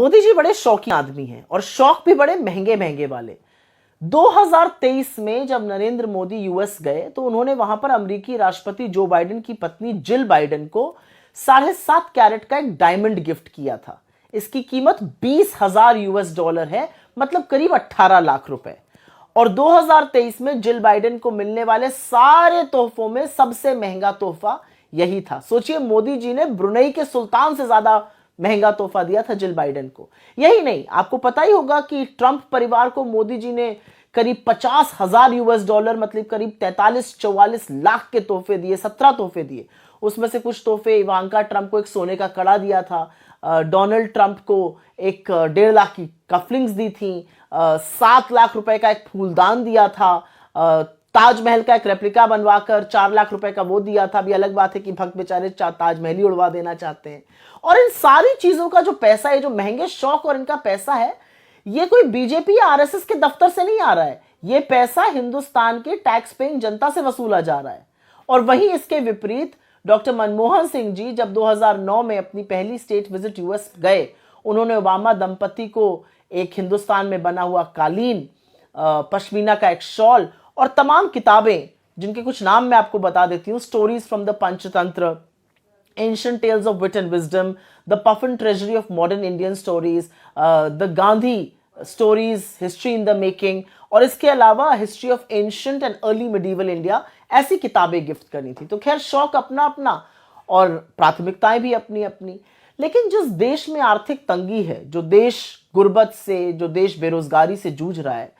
मोदी जी बड़े शौकीन आदमी हैं और शौक भी बड़े महंगे महंगे वाले। 2023 में जब नरेंद्र मोदी यूएस गए तो उन्होंने वहां पर अमेरिकी राष्ट्रपति जो बाइडेन की पत्नी जिल बाइडेन को 7.5 कैरेट का एक डायमंड गिफ्ट किया था। इसकी कीमत $20,000 है, मतलब करीब 18 लाख रुपए। और 2023 में जिल बाइडेन को मिलने वाले सारे तोहफों में सबसे महंगा तोहफा यही था। सोचिए, मोदी जी ने ब्रुनेई के सुल्तान से ज्यादा महंगा तोहफा दिया था जिल बाइडेन को। यही नहीं, आपको पता ही होगा कि ट्रंप परिवार को मोदी जी ने करीब $50,000 मतलब करीब 43-44 लाख के तोहफे दिए, 17 तोहफे दिए। उसमें से कुछ तोहफे इवांका ट्रंप को एक सोने का कड़ा दिया था, डोनाल्ड ट्रंप को एक 1.5 लाख की कफलिंग्स दी थी, 7 लाख रुपए का एक फूलदान दिया था, ताजमहल का एक रेप्लिका बनवाकर 4 लाख रुपए का वो दिया था। अभी अलग बात है कि भक्त बेचारे ताजमहल ही उड़वा देना चाहते हैं। और इन सारी चीजों का जो पैसा है, जो महंगे शौक और इनका पैसा है, ये कोई बीजेपी या आरएसएस के दफ्तर से नहीं आ रहा है। ये पैसा हिंदुस्तान के टैक्स पेइंग जनता से वसूला जा रहा है। और वहीं इसके विपरीत डॉक्टर मनमोहन सिंह जी जब 2009 में अपनी पहली स्टेट विजिट यूएस गए, उन्होंने ओबामा दंपति को एक हिंदुस्तान में बना हुआ कालीन, पश्मीना का एक शॉल और तमाम किताबें, जिनके कुछ नाम मैं आपको बता देती हूँ, stories from the Panchatantra, ancient tales of wit and wisdom, the puffin treasury of modern Indian stories, the Gandhi stories, history in the making, और इसके अलावा history of ancient and early medieval India, ऐसी किताबें गिफ्ट करनी थी। तो खैर, शौक अपना अपना और प्राथमिकताएं भी अपनी अपनी। लेकिन जिस देश में आर्थिक तंगी है, जो देश गुर्बत से, जो देश बेरोजगारी से जूझ रहा है,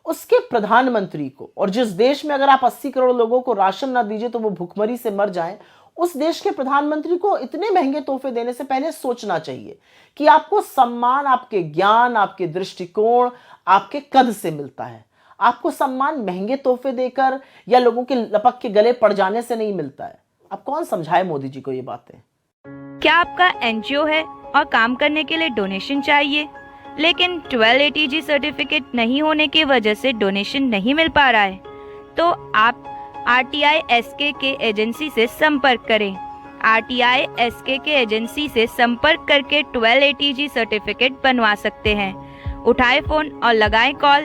उसके प्रधानमंत्री को, और जिस देश में अगर आप 80 करोड़ लोगों को राशन ना दीजिए तो वो भूखमरी से मर जाएं, उस देश के प्रधानमंत्री को इतने महंगे तोहफे देने से पहले सोचना चाहिए कि आपको सम्मान आपके ज्ञान, आपके दृष्टिकोण, आपके कद से मिलता है। आपको सम्मान महंगे तोहफे देकर या लोगों के लपक के गले पड़ जाने से नहीं मिलता है। अब कौन समझाए मोदी जी को ये बातें। क्या आपका एनजीओ है और काम करने के लिए डोनेशन चाहिए, लेकिन 12 ATG सर्टिफिकेट नहीं होने की वजह से डोनेशन नहीं मिल पा रहा है, तो आप RTI SKK एजेंसी से संपर्क करें। RTI SKK एजेंसी से संपर्क करके 12 ATG सर्टिफिकेट बनवा सकते हैं। उठाए फोन और लगाएं कॉल